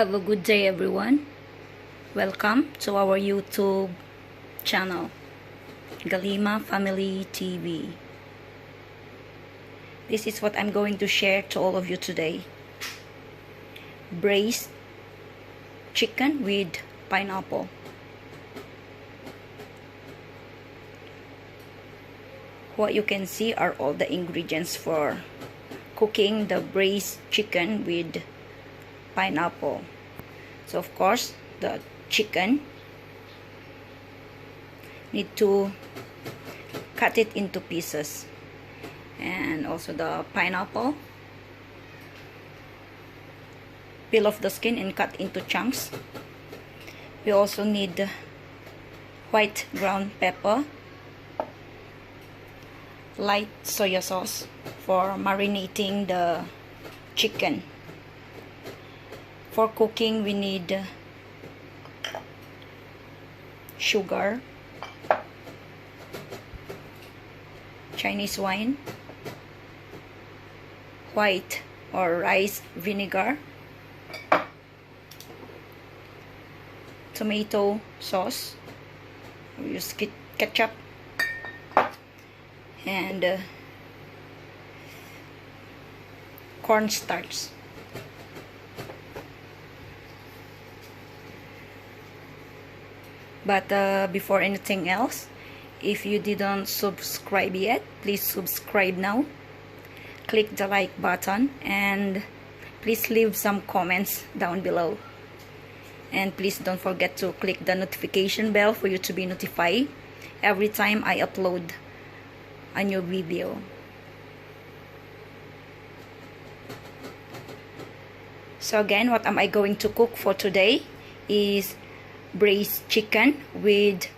Have a good day, everyone. Welcome to our YouTube channel, Galima Family TV. This is what I'm going to share to all of you today. Braised chicken with pineapple. What you can see are all the ingredients for cooking the braised chicken with pineapple. So of course, the chicken, need to cut it into pieces, and also the pineapple, peel off the skin and cut into chunks. We also need white ground pepper, light soy sauce for marinating the chicken. For cooking, we need sugar, Chinese wine, white or rice vinegar, tomato sauce, we use ketchup, and cornstarch. But before anything else, if you didn't subscribe yet, please subscribe now. Click the like button and please leave some comments down below. And please don't forget to click the notification bell for you to be notified every time I upload a new video. So again, what am I going to cook for today is braised chicken with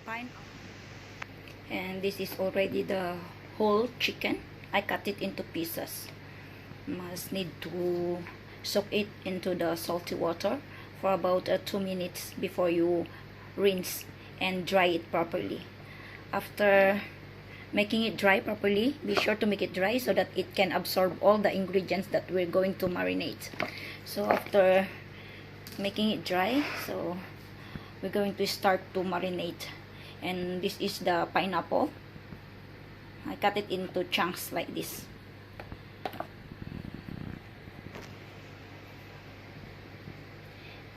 pineapple. And this is already the whole chicken. I cut it into pieces. Must need to soak it into the salty water for about 2 minutes before you rinse and dry it properly. After making it dry properly, be sure to make it dry so that it can absorb all the ingredients that we're going to marinate. So after making it dry, so we're going to start to marinate. And this is the pineapple. I cut it into chunks like this.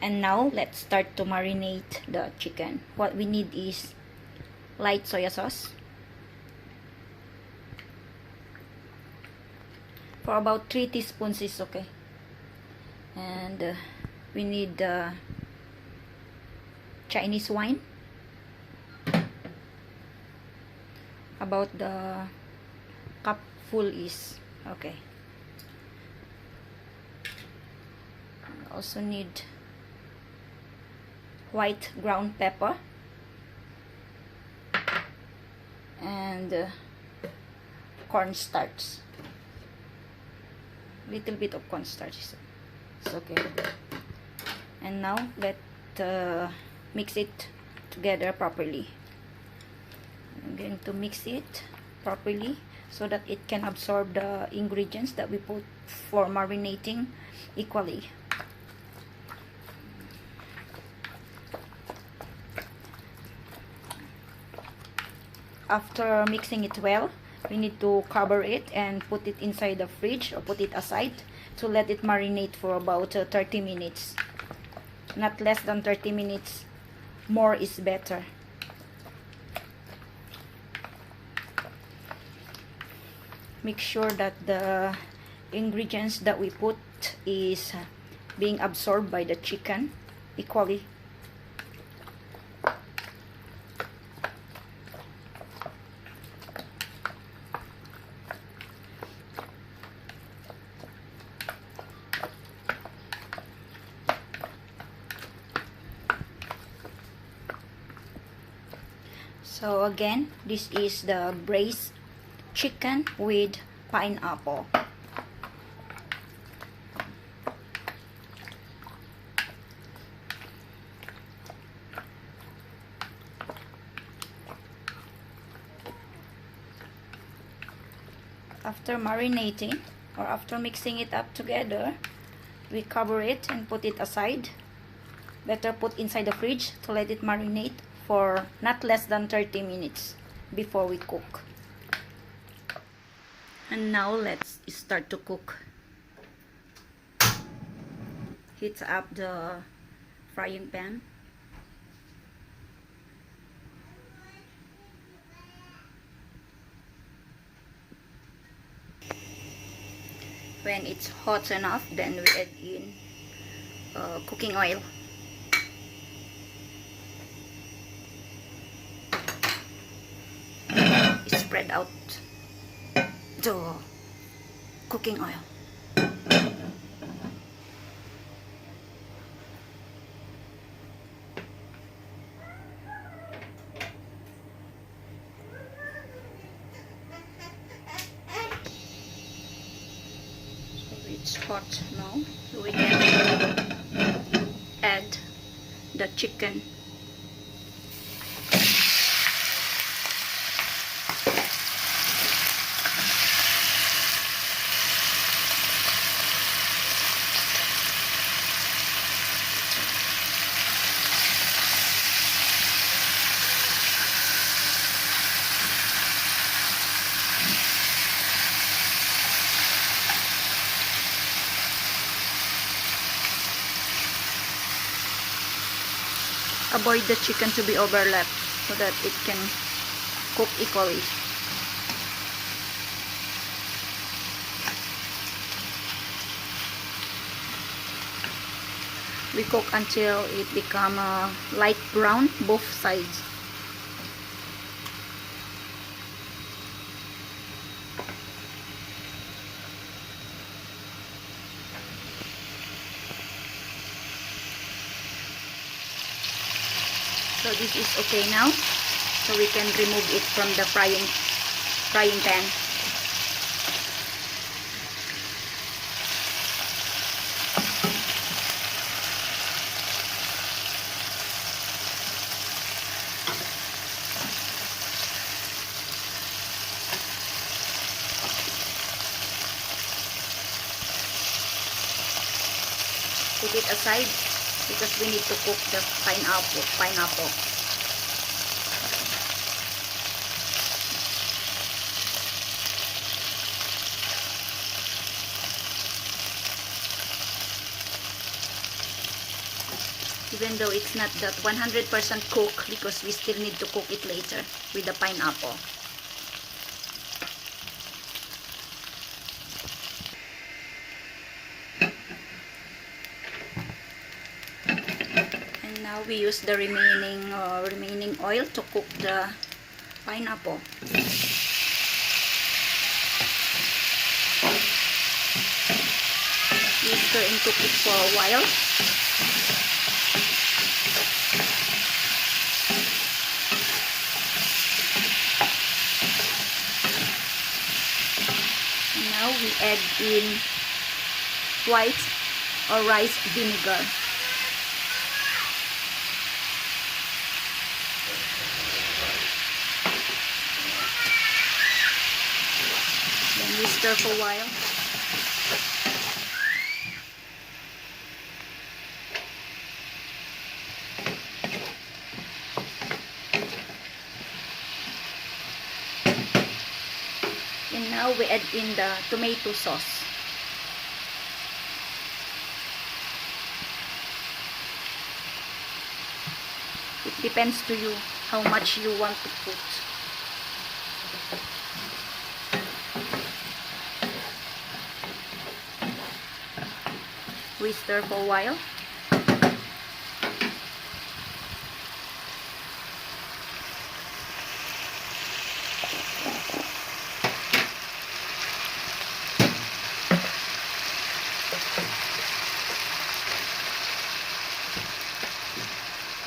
And now let's start to marinate the chicken. What we need is light soy sauce for about 3 teaspoons is okay. And we need Chinese wine, about the cup full is okay. We also need white ground pepper and cornstarch. Little bit of cornstarch is okay. And now let's mix it together properly. I'm going to mix it properly so that it can absorb the ingredients that we put for marinating equally. After mixing it well, we need to cover it and put it inside the fridge, or put it aside to let it marinate for about 30 minutes. Not less than 30 minutes. More is better. Make sure that the ingredients that we put is being absorbed by the chicken equally. So again, this is the braised chicken with pineapple. After marinating or after mixing it up together, we cover it and put it aside. Better put inside the fridge to let it marinate for not less than 30 minutes before we cook. And now let's start to cook. Heat up the frying pan. When it's hot enough, then we add in cooking oil. Spread out the cooking oil. It's hot now, so we can add the chicken. Avoid the chicken to be overlapped so that it can cook equally. We cook until it become light brown both sides. So this is okay now. So we can remove it from the frying pan. Put it aside because we need to cook the pineapple. Even though it's not that 100% cooked, because we still need to cook it later with the pineapple. And now we use the remaining oil to cook the pineapple. We stir and cook it for a while. Now we add in white or rice vinegar. Then we stir for a while. And now we add in the tomato sauce. It depends to you how much you want to put. We stir for a while.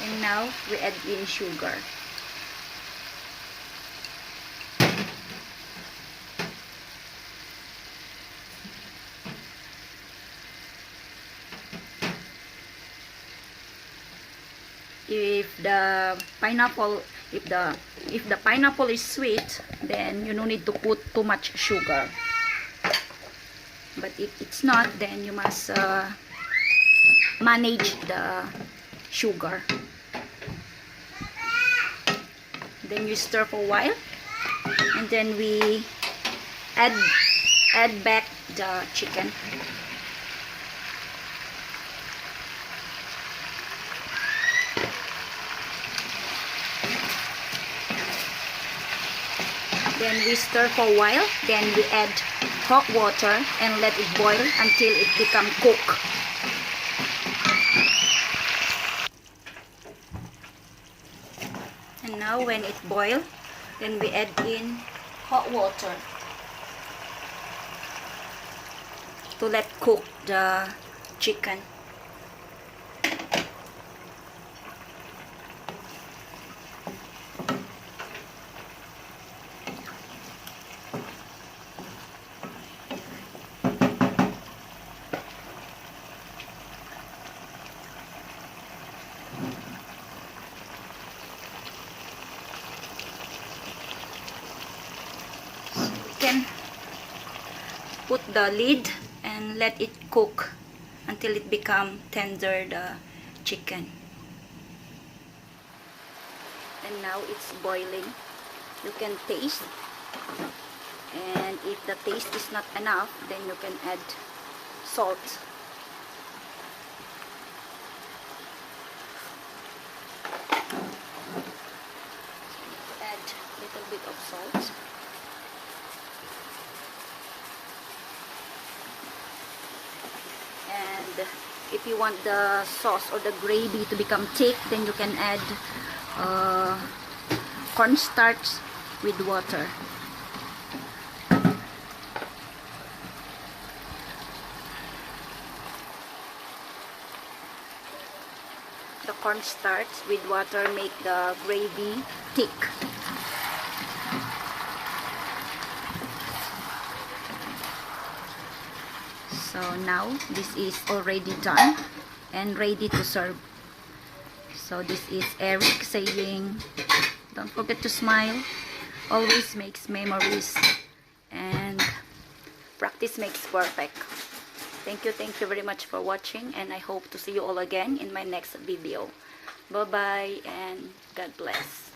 And now we add in sugar. If the pineapple is sweet, then you don't need to put too much sugar. But if it's not, then you must manage the sugar. Then you stir for a while, and then we add back the chicken. Then we stir for a while, then we add hot water and let it boil until it becomes cooked. And now when it boils, then we add in hot water to let cook the chicken. Can put the lid and let it cook until it become tender, the chicken. And now it's boiling. You can taste, and if the taste is not enough, then you can add salt. Add a little bit of salt. And if you want the sauce or the gravy to become thick, then you can add cornstarch with water. The cornstarch with water make the gravy thick. So now this is already done and ready to serve. So this is Eric saying, don't forget to smile, always makes memories, and practice makes perfect. Thank you very much for watching, and I hope to see you all again in my next video. Bye bye and God bless.